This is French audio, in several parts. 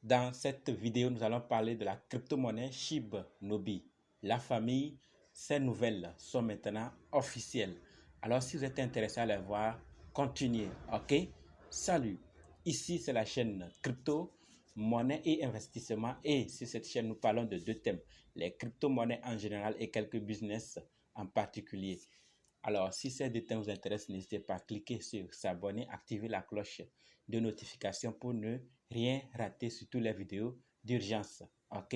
Dans cette vidéo, nous allons parler de la crypto-monnaie SHIB Nobi. La famille, ces nouvelles sont maintenant officielles. Alors, si vous êtes intéressé à les voir, continuez, ok? Salut! Ici, c'est la chaîne crypto, monnaie et investissement. Et sur cette chaîne, nous parlons de deux thèmes, les crypto-monnaies en général et quelques business en particulier. Alors, si ces deux thèmes vous intéressent, n'hésitez pas à cliquer sur s'abonner, activer la cloche de notification pour ne rien rater sur toutes les vidéos d'urgence. Ok?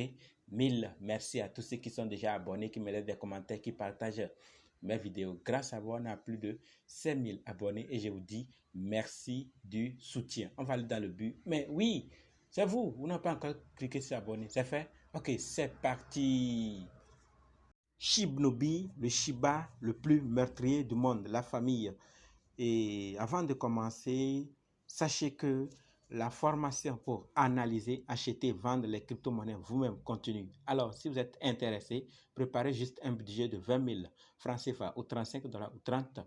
Mille merci à tous ceux qui sont déjà abonnés, qui me laissent des commentaires, qui partagent mes vidéos. Grâce à vous, on a plus de 5000 abonnés et je vous dis merci du soutien. On va aller dans le but. Mais oui, c'est vous. Vous n'avez pas encore cliqué sur abonner. C'est fait? Ok, c'est parti. SHIB Nobi, le Shiba le plus meurtrier du monde, la famille. Et avant de commencer, sachez que la formation pour analyser, acheter, vendre les crypto-monnaies vous-même continue. Alors, si vous êtes intéressé, préparez juste un budget de 20 000 francs CFA ou 35 $ ou 30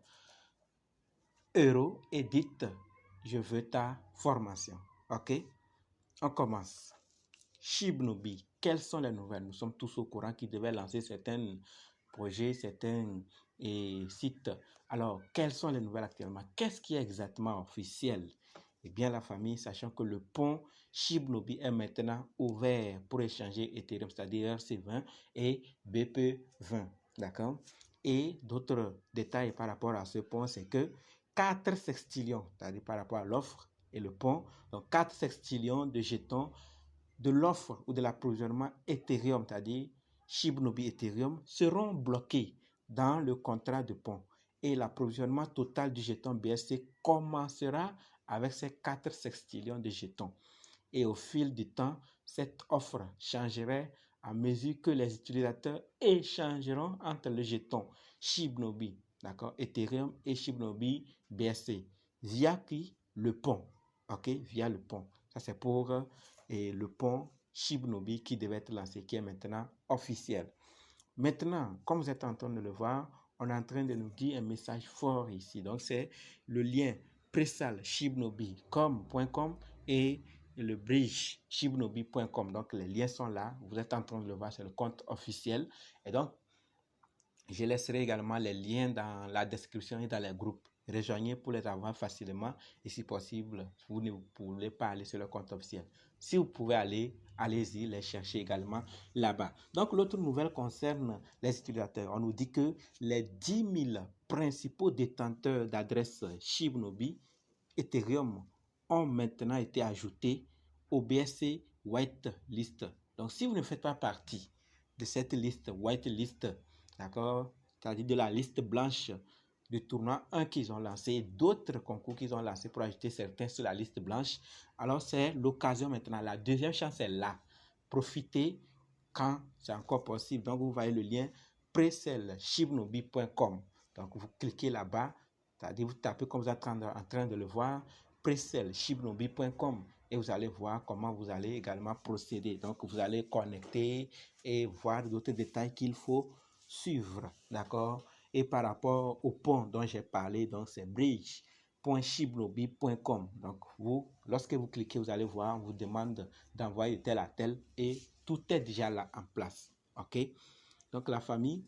€ et dites « Je veux ta formation ». Ok? On commence. SHIB Nobi, quelles sont les nouvelles? Nous sommes tous au courant qu'ils devaient lancer certains projets, certains sites. Alors, quelles sont les nouvelles actuellement? Qu'est-ce qui est exactement officiel? Eh bien, la famille, sachant que le pont SHIB Nobi est maintenant ouvert pour échanger Ethereum, c'est-à-dire RC20 et BP20. D'accord? Et d'autres détails par rapport à ce pont, c'est que 4 sextillions, c'est-à-dire par rapport à l'offre et le pont, donc 4 sextillions de jetons de l'offre ou de l'approvisionnement Ethereum, c'est-à-dire SHIB Nobi Ethereum, seront bloqués dans le contrat de pont. Et l'approvisionnement total du jeton BSC commencera avec ces 4 sextillions de jetons. Et au fil du temps, cette offre changerait à mesure que les utilisateurs échangeront entre le jeton SHIB Nobi, d'accord, Ethereum et SHIB Nobi BSC via qui? Le pont. Ok, via le pont. Ça, c'est pour le pont SHIB Nobi qui devait être lancé, qui est maintenant officiel. Maintenant, comme vous êtes en train de le voir, on est en train de nous dire un message fort ici. Donc, c'est le lien presal shibnobi.com et le bridge shibnobi.com. Donc, les liens sont là. Vous êtes en train de le voir, c'est le compte officiel. Et donc, je laisserai également les liens dans la description et dans les groupes. Rejoignez pour les avoir facilement et si possible, vous ne pouvez pas aller sur le compte officiel. Si vous pouvez aller, allez-y, les chercher également là-bas. Donc, l'autre nouvelle concerne les utilisateurs. On nous dit que les 10 000 principaux détenteurs d'adresses SHIB Nobi Ethereum ont maintenant été ajoutés au BSC Whitelist. Donc, si vous ne faites pas partie de cette liste Whitelist, d'accord, c'est-à-dire de la liste blanche du tournoi 1 qu'ils ont lancé et d'autres concours qu'ils ont lancés pour ajouter certains sur la liste blanche, alors c'est l'occasion maintenant. La deuxième chance est là. Profitez quand c'est encore possible. Donc, vous voyez le lien presale.shibnobi.com. Donc, vous cliquez là-bas, c'est-à-dire vous tapez comme vous êtes en train de le voir, presale.shibnobi.com et vous allez voir comment vous allez également procéder. Donc, vous allez connecter et voir d'autres détails qu'il faut suivre, d'accord? Et par rapport au pont dont j'ai parlé, donc c'est bridge.shibnobi.com. Donc, vous, lorsque vous cliquez, vous allez voir, on vous demande d'envoyer tel à tel et tout est déjà là en place, ok? Donc, la famille,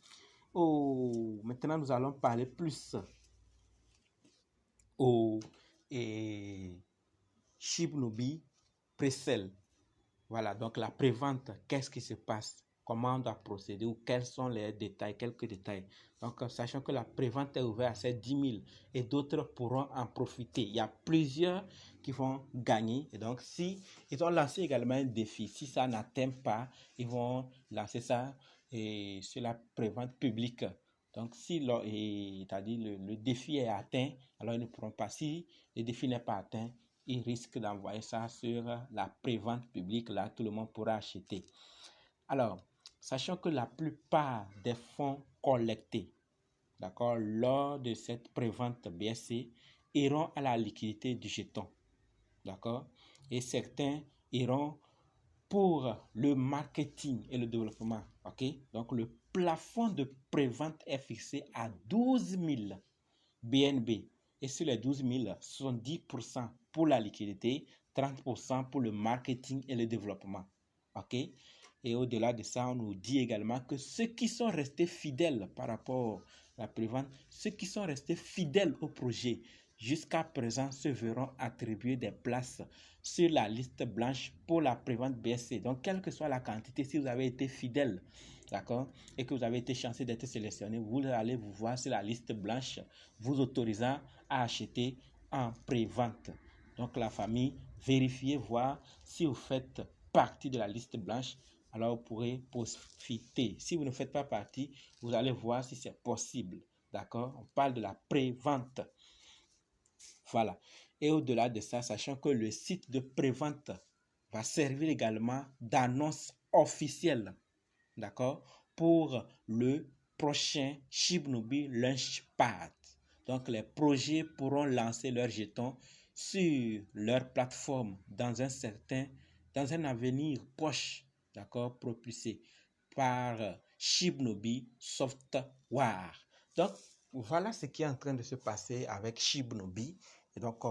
maintenant, nous allons parler plus au SHIB Nobi Presale. Voilà, donc la prévente, qu'est-ce qui se passe? Comment on doit procéder ou quels sont les détails, quelques détails. Donc, sachant que la prévente est ouverte à ces 10 000 et d'autres pourront en profiter. Il y a plusieurs qui vont gagner. Et donc, si ils ont lancé également un défi, si ça n'atteint pas, ils vont lancer ça sur la prévente publique. Donc, si le défi est atteint, alors ils ne pourront pas. Si le défi n'est pas atteint, ils risquent d'envoyer ça sur la prévente publique. Là, tout le monde pourra acheter. Alors, sachant que la plupart des fonds collectés, d'accord, lors de cette prévente BSC, iront à la liquidité du jeton, d'accord, et certains iront pour le marketing et le développement, ok. Donc, le plafond de prévente est fixé à 12 000 BNB. Et sur les 12 000, 70% pour la liquidité, 30% pour le marketing et le développement. OK? Et au-delà de ça, on nous dit également que ceux qui sont restés fidèles par rapport à la prévente, ceux qui sont restés fidèles au projet jusqu'à présent se verront attribuer des places sur la liste blanche pour la prévente BSC. Donc, quelle que soit la quantité, si vous avez été fidèle, d'accord, et que vous avez été chanceux d'être sélectionné, vous allez vous voir sur la liste blanche, vous autorisant à acheter en prévente. Donc, la famille, vérifiez, voir si vous faites partie de la liste blanche, alors vous pourrez profiter. Si vous ne faites pas partie, vous allez voir si c'est possible. D'accord? On parle de la prévente. Voilà. Et au-delà de ça, sachant que le site de prévente va servir également d'annonce officielle. D'accord? Pour le prochain Shibnobi Launchpad. Donc, les projets pourront lancer leurs jetons sur leur plateforme dans un avenir proche, d'accord, propulsé par Shibnobi Software. Donc, voilà ce qui est en train de se passer avec Shibnobi. Et donc,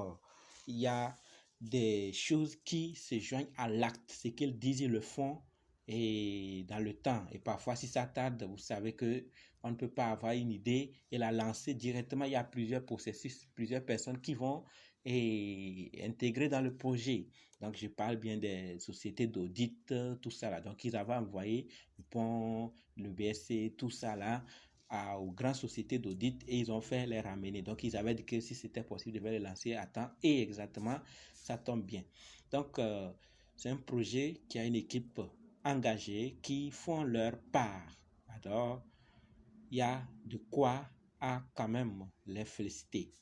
il y a des choses qui se joignent à l'acte. Ce qu'ils disent, ils le font et dans le temps. Et parfois, si ça tarde, vous savez que on ne peut pas avoir une idée et la lancer directement. Il y a plusieurs processus, plusieurs personnes qui vont intégrer dans le projet. Donc, je parle bien des sociétés d'audit, tout ça là. Donc, ils avaient envoyé le pont, le BSC, tout ça là aux grandes sociétés d'audit et ils ont fait les ramener. Donc, ils avaient dit que si c'était possible, ils devaient les lancer à temps et exactement, ça tombe bien. Donc, c'est un projet qui a une équipe engagés qui font leur part. Alors, il y a de quoi à quand même les féliciter.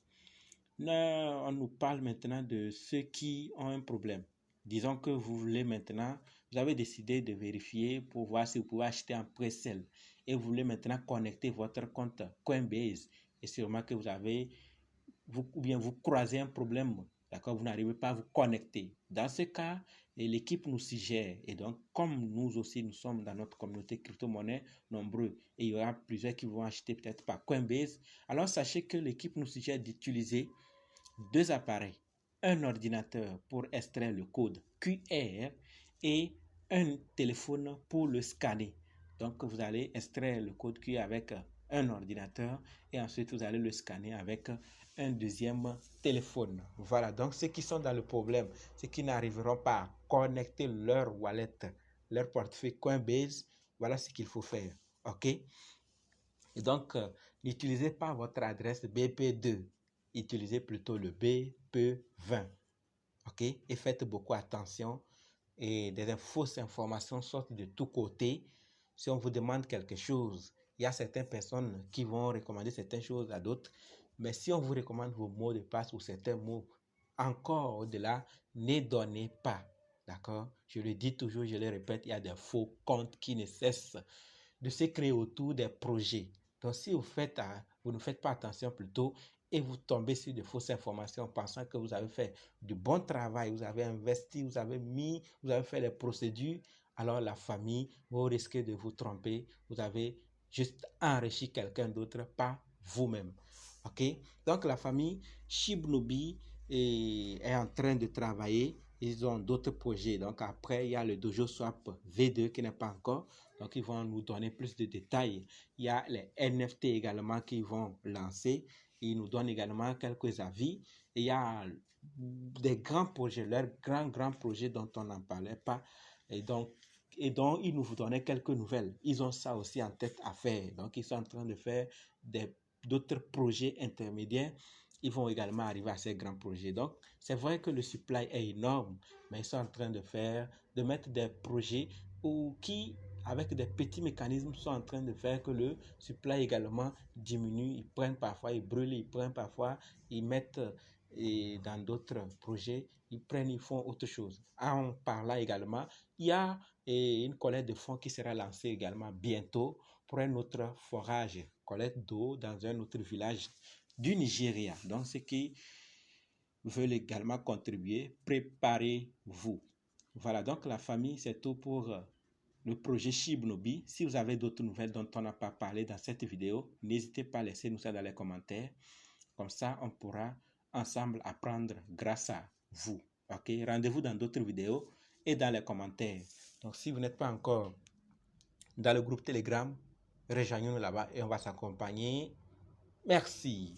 Là, on nous parle maintenant de ceux qui ont un problème. Disons que vous voulez maintenant, vous avez décidé de vérifier pour voir si vous pouvez acheter en pré-sale et vous voulez maintenant connecter votre compte Coinbase et sûrement que ou bien vous croisez un problème, d'accord, vous n'arrivez pas à vous connecter. Dans ce cas, l'équipe nous suggère, et donc comme nous aussi nous sommes dans notre communauté crypto-monnaie nombreux, et il y aura plusieurs qui vont acheter peut-être par Coinbase, alors sachez que l'équipe nous suggère d'utiliser deux appareils, un ordinateur pour extraire le code QR et un téléphone pour le scanner. Donc vous allez extraire le code QR avec un ordinateur et ensuite vous allez le scanner avec un deuxième téléphone. Voilà, donc ceux qui sont dans le problème, ceux qui n'arriveront pas à connecter leur wallet, leur portefeuille Coinbase, voilà ce qu'il faut faire. OK? Et donc, n'utilisez pas votre adresse BP2, utilisez plutôt le BP20. OK? Et faites beaucoup attention. Et des fausses informations sortent de tous côtés. Si on vous demande quelque chose, il y a certaines personnes qui vont recommander certaines choses à d'autres. Mais si on vous recommande vos mots de passe ou certains mots, encore au-delà, ne donnez pas. D'accord? Je le dis toujours, je le répète, il y a des faux comptes qui ne cessent de se créer autour des projets. Donc, si vous ne faites pas attention plutôt et vous tombez sur de fausses informations pensant que vous avez fait du bon travail, vous avez investi, vous avez fait les procédures, alors la famille, vous risquez de vous tromper. Vous avez juste enrichi quelqu'un d'autre, pas vous-même. OK? Donc, la famille Shibnobi est en train de travailler. Ils ont d'autres projets. Donc, après, il y a le Dojo Swap V2 qui n'est pas encore. Donc, ils vont nous donner plus de détails. Il y a les NFT également qui vont lancer. Ils nous donnent également quelques avis. Et il y a des grands projets, leurs grands projets dont on n'en parlait pas. Et dont ils nous donnaient quelques nouvelles. Ils ont ça aussi en tête à faire. Donc, ils sont en train de faire d'autres projets intermédiaires. Ils vont également arriver à ces grands projets. Donc, c'est vrai que le supply est énorme, mais ils sont en train de mettre des projets qui, avec des petits mécanismes, sont en train de faire que le supply également diminue. Ils prennent parfois, ils brûlent, ils prennent parfois, ils mettent dans d'autres projets, ils font autre chose. En parlant également, il y a une collecte de fonds qui sera lancée également bientôt pour un autre forage, collecte d'eau dans un autre village du Nigeria. Donc, ceux qui veulent également contribuer, préparez-vous. Voilà, donc la famille, c'est tout pour le projet Shibnobi. Si vous avez d'autres nouvelles dont on n'a pas parlé dans cette vidéo, n'hésitez pas à laisser nous ça dans les commentaires. Comme ça, on pourra ensemble apprendre grâce à vous. Ok, rendez-vous dans d'autres vidéos et dans les commentaires. Donc, si vous n'êtes pas encore dans le groupe Telegram, rejoignez-nous là-bas et on va s'accompagner. Merci.